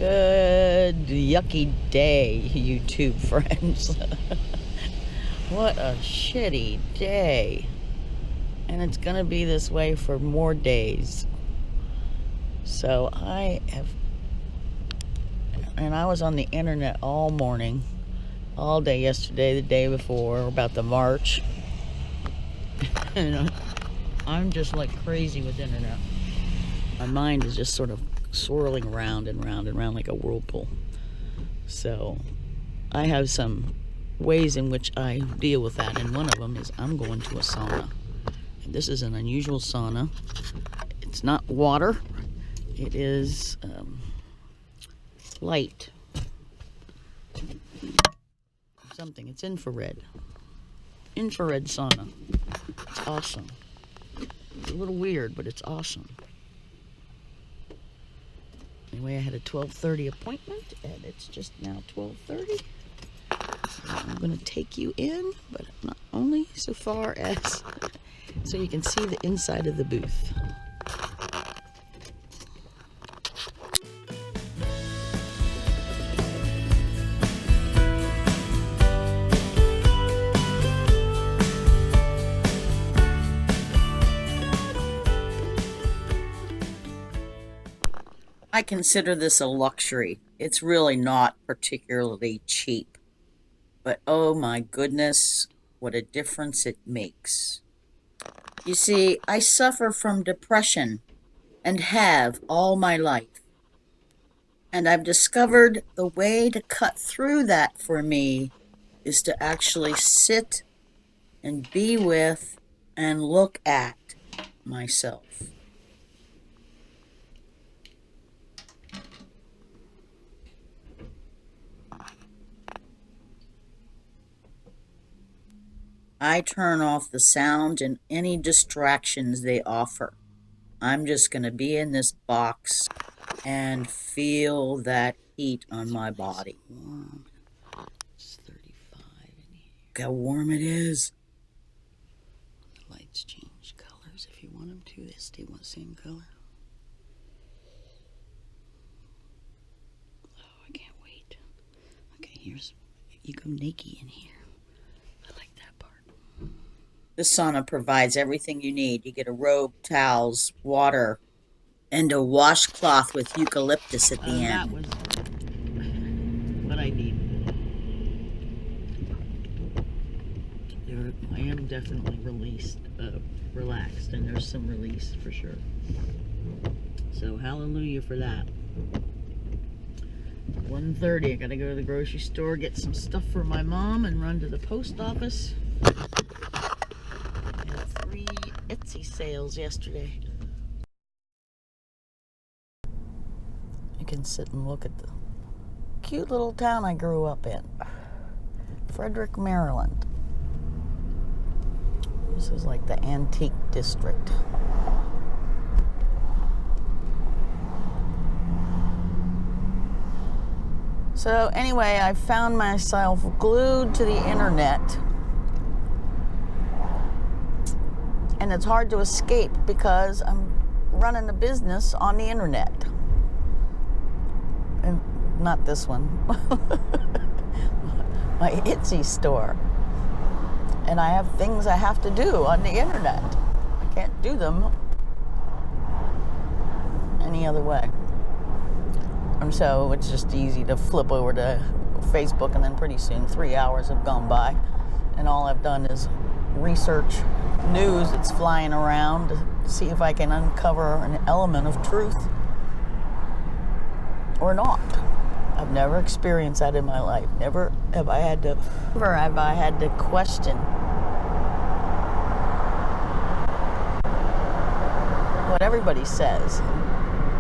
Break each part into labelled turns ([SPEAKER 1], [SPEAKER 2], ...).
[SPEAKER 1] Good yucky day, YouTube friends. What a shitty day. And it's gonna be this way for more days. So I was on the internet all morning, all day yesterday, the day before, about the march. And I'm just like crazy with internet. My mind is just sort of swirling round and round and round like a whirlpool. So I have some ways in which I deal with that, and one of them is I'm going to a sauna. And this is an unusual sauna. It's not water. It is light. Something. It's infrared. Infrared sauna. It's awesome. It's a little weird, but it's awesome. Anyway, I had a 12:30 appointment, and it's just now 12:30. So I'm going to take you in, but not only so far as so you can see the inside of the booth. I consider this a luxury. It's really not particularly cheap. But oh my goodness, what a difference it makes. You see, I suffer from depression and have all my life. And I've discovered the way to cut through that for me is to actually sit and be with and look at myself. I turn off the sound and any distractions they offer. I'm just going to be in this box and feel that heat on my body. Warm. It's 35 in here. Look how warm it is. The lights change colors if you want them to. They stay the same color. Oh, I can't wait. Okay, you go naked in here. The sauna provides everything you need. You get a robe, towels, water, and a washcloth with eucalyptus at the end. That was what I need. I am definitely relaxed, and there's some release for sure. So hallelujah for that. 1:30, I gotta go to the grocery store, get some stuff for my mom, and run to the post office. Etsy sales yesterday. You can sit and look at the cute little town I grew up in, Frederick, Maryland. This is like the antique district. So anyway, I found myself glued to the internet. And it's hard to escape because I'm running a business on the internet. And not this one. My Etsy store. And I have things I have to do on the internet. I can't do them any other way. And so it's just easy to flip over to Facebook, and then pretty soon 3 hours have gone by. And all I've done is research news that's flying around to see if I can uncover an element of truth or not. I've never experienced that in my life. Never have I had to question what everybody says.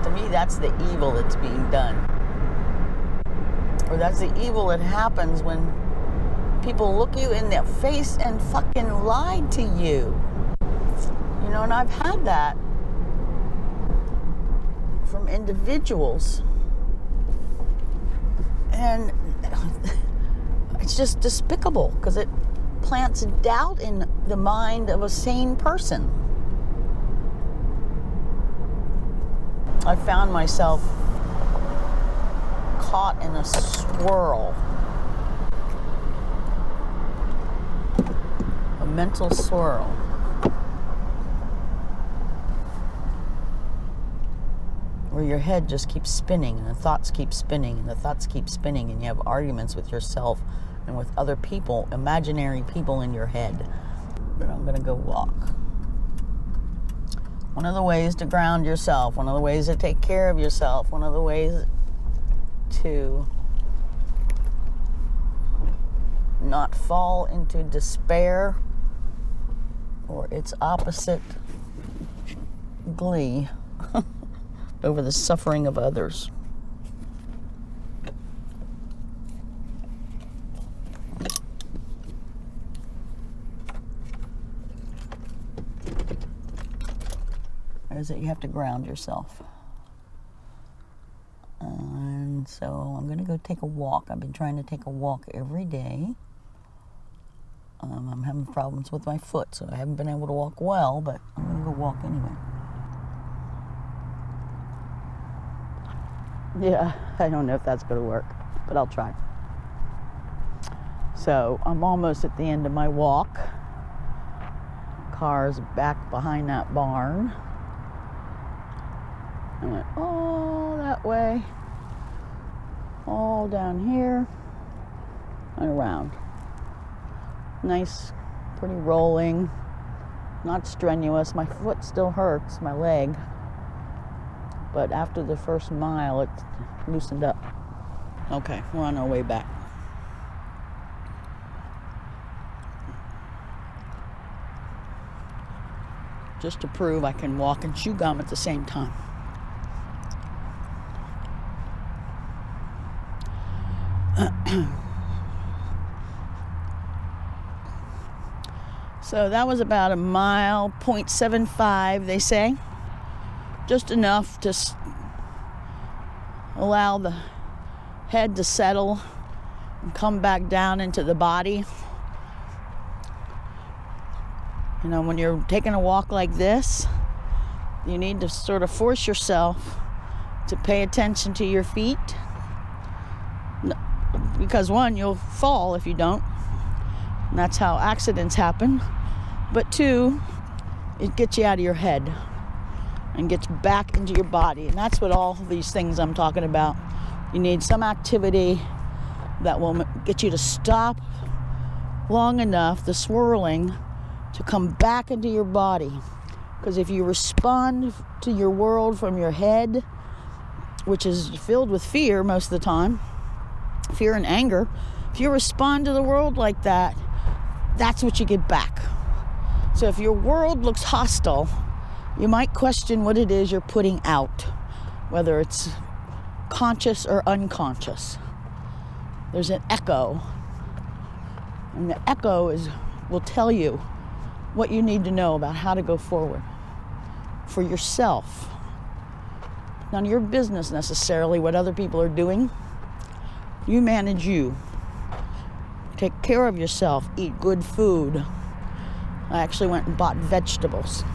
[SPEAKER 1] To me, that's the evil that's being done. Or that's the evil that happens when people look you in the face and fucking lie to you. You know, and I've had that from individuals. And it's just despicable because it plants doubt in the mind of a sane person. I found myself caught in a swirl. A mental swirl. Where your head just keeps spinning and the thoughts keep spinning and the thoughts keep spinning and you have arguments with yourself and with other people, imaginary people in your head. But I'm going to go walk. One of the ways to ground yourself, one of the ways to take care of yourself, one of the ways to not fall into despair or its opposite, glee, over the suffering of others. Is that you have to ground yourself. And so I'm going to go take a walk. I've been trying to take a walk every day. I'm having problems with my foot, so I haven't been able to walk well, but I'm going to go walk anyway. Yeah, I don't know if that's going to work, but I'll try. So I'm almost at the end of my walk. Car's back behind that barn. I went all that way, all down here, and around. Nice, pretty rolling, not strenuous. My foot still hurts, my leg. But after the first mile, it loosened up. Okay, we're on our way back. Just to prove I can walk and chew gum at the same time. So that was about a mile, 0.75, they say. Just enough to allow the head to settle and come back down into the body. You know, when you're taking a walk like this, you need to sort of force yourself to pay attention to your feet. Because one, you'll fall if you don't. And that's how accidents happen. But two, it gets you out of your head and gets back into your body. And that's what all these things I'm talking about. You need some activity that will get you to stop long enough, the swirling, to come back into your body. Because if you respond to your world from your head, which is filled with fear most of the time, fear and anger, if you respond to the world like that, that's what you get back. So if your world looks hostile, you might question what it is you're putting out, whether it's conscious or unconscious. There's an echo, and the echo will tell you what you need to know about how to go forward for yourself. None of your business necessarily what other people are doing. You manage you. Take care of yourself. Eat good food. I actually went and bought vegetables.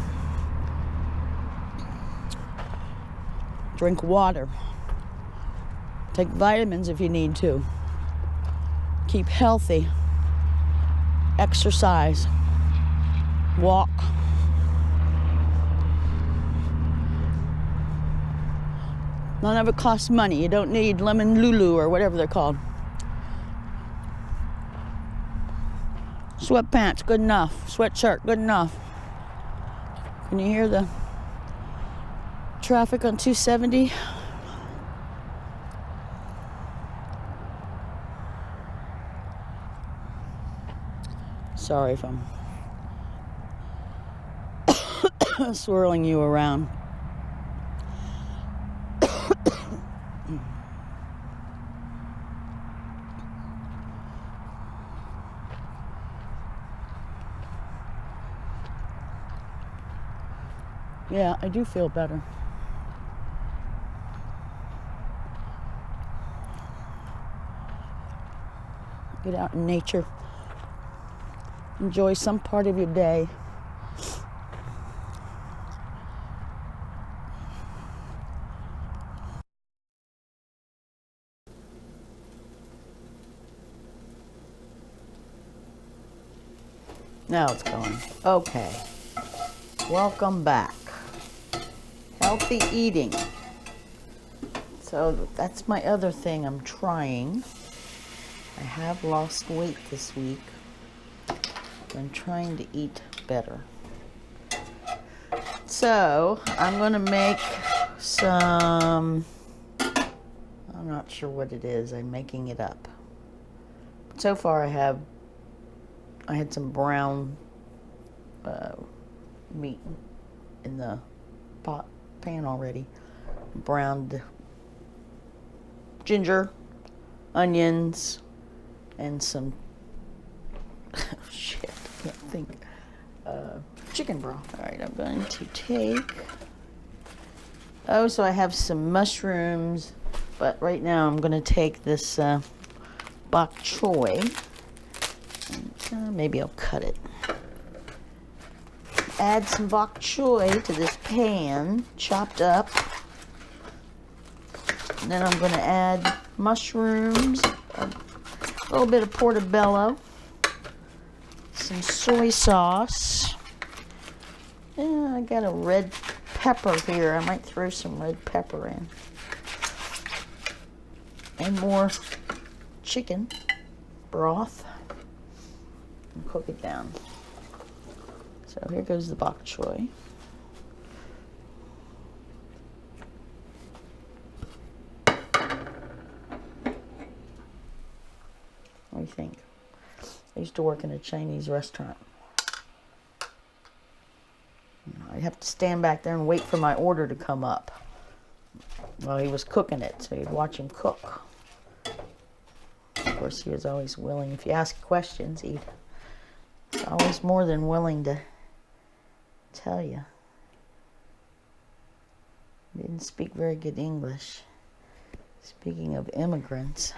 [SPEAKER 1] Drink water. Take vitamins if you need to. Keep healthy. Exercise. Walk. None of it costs money. You don't need lemon Lulu or whatever they're called. Sweatpants, good enough. Sweatshirt, good enough. Can you hear the traffic on 270? Sorry if I'm swirling you around. Yeah, I do feel better. Get out in nature. Enjoy some part of your day. Now it's going. Okay. Welcome back. Healthy eating. So that's my other thing I'm trying. I have lost weight this week. I'm trying to eat better. So I'm going to make some, I'm not sure what it is. I'm making it up. So far I had some brown meat in the pan already. Browned ginger, onions, and some shit, I can't think. Chicken broth. All right, I'm going to take. Oh, so I have some mushrooms, but right now I'm going to take this bok choy. Maybe I'll cut it. Add some bok choy to this pan, chopped up. And then I'm going to add mushrooms, a little bit of portobello, some soy sauce. Yeah, I got a red pepper here. I might throw some red pepper in. And more chicken broth. And cook it down. So here goes the bok choy. What do you think? I used to work in a Chinese restaurant. I'd have to stand back there and wait for my order to come up. Well, he was cooking it, so you'd watch him cook. Of course, he was always willing. If you ask questions, he's always more than willing to tell you. He didn't speak very good English. Speaking of immigrants,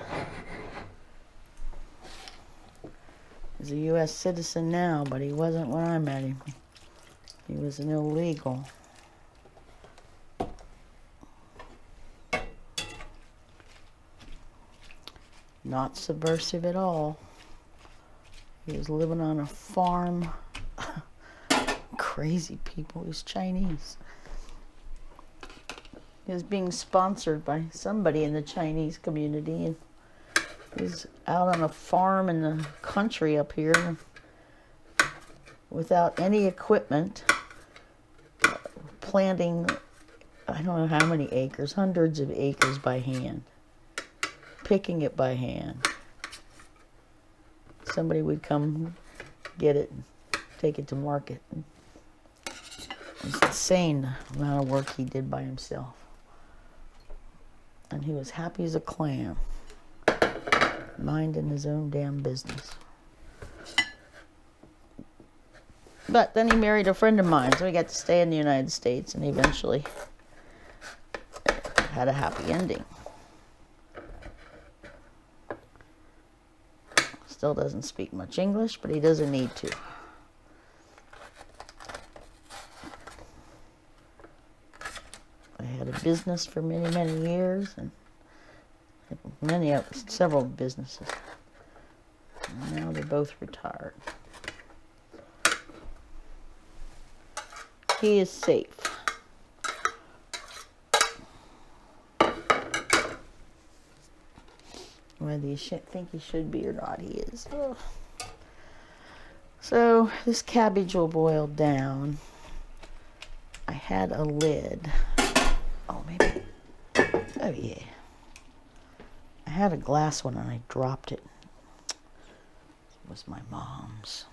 [SPEAKER 1] he's a U.S. citizen now, but he wasn't when I met him. He was an illegal. Not subversive at all. He was living on a farm. Crazy people. He was Chinese. He was being sponsored by somebody in the Chinese community, and he's out on a farm in the country up here without any equipment, planting, I don't know how many acres, hundreds of acres by hand, picking it by hand. Somebody would come get it and take it to market. It's insane the amount of work he did by himself. And he was happy as a clam, minding his own damn business. But then he married a friend of mine, so he got to stay in the United States and eventually had a happy ending. Still doesn't speak much English, but he doesn't need to. I had a business for many, many years, and several businesses. And now they're both retired. He is safe. Whether you think he should be or not, he is. Ugh. So this cabbage will boil down. I had a lid. Oh, maybe. Oh, yeah. I had a glass one and I dropped it. It was my mom's.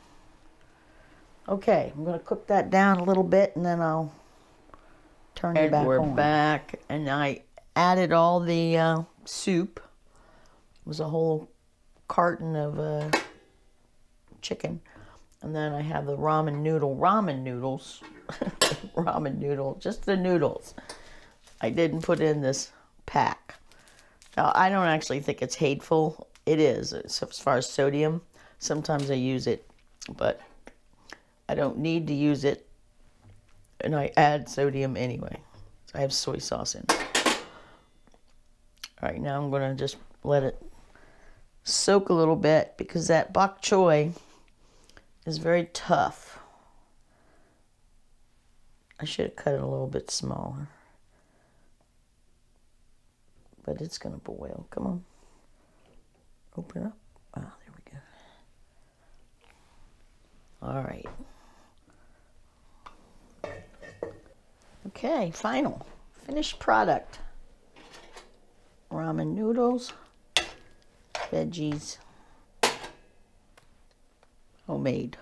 [SPEAKER 1] Okay, I'm going to cook that down a little bit and then I'll turn it back on. We're back, and I added all the soup. It was a whole carton of chicken. And then I have the ramen noodles. Ramen noodle, just the noodles. I didn't put in this pack. Now, I don't actually think it's hateful. It is, as far as sodium. Sometimes I use it, but I don't need to use it, and I add sodium anyway. So I have soy sauce in it. All right, now I'm going to just let it soak a little bit, because that bok choy is very tough. I should have cut it a little bit smaller. But it's going to boil. Come on. Open up. Ah, there we go. All right. Okay, finished product. Ramen noodles, veggies, homemade.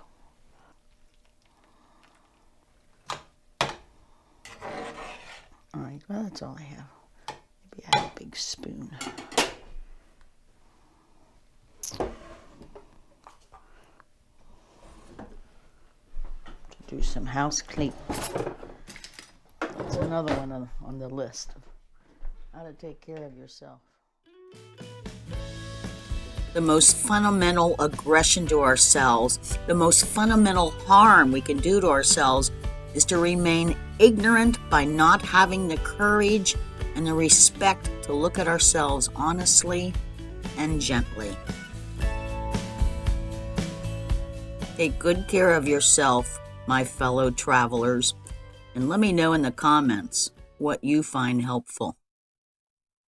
[SPEAKER 1] All right, well, that's all I have. Maybe I have a big spoon. To do some house cleaning. That's another one on the list of how to take care of yourself. The most fundamental aggression to ourselves, the most fundamental harm we can do to ourselves is to remain ignorant by not having the courage and the respect to look at ourselves honestly and gently. Take good care of yourself, my fellow travelers, and let me know in the comments what you find helpful.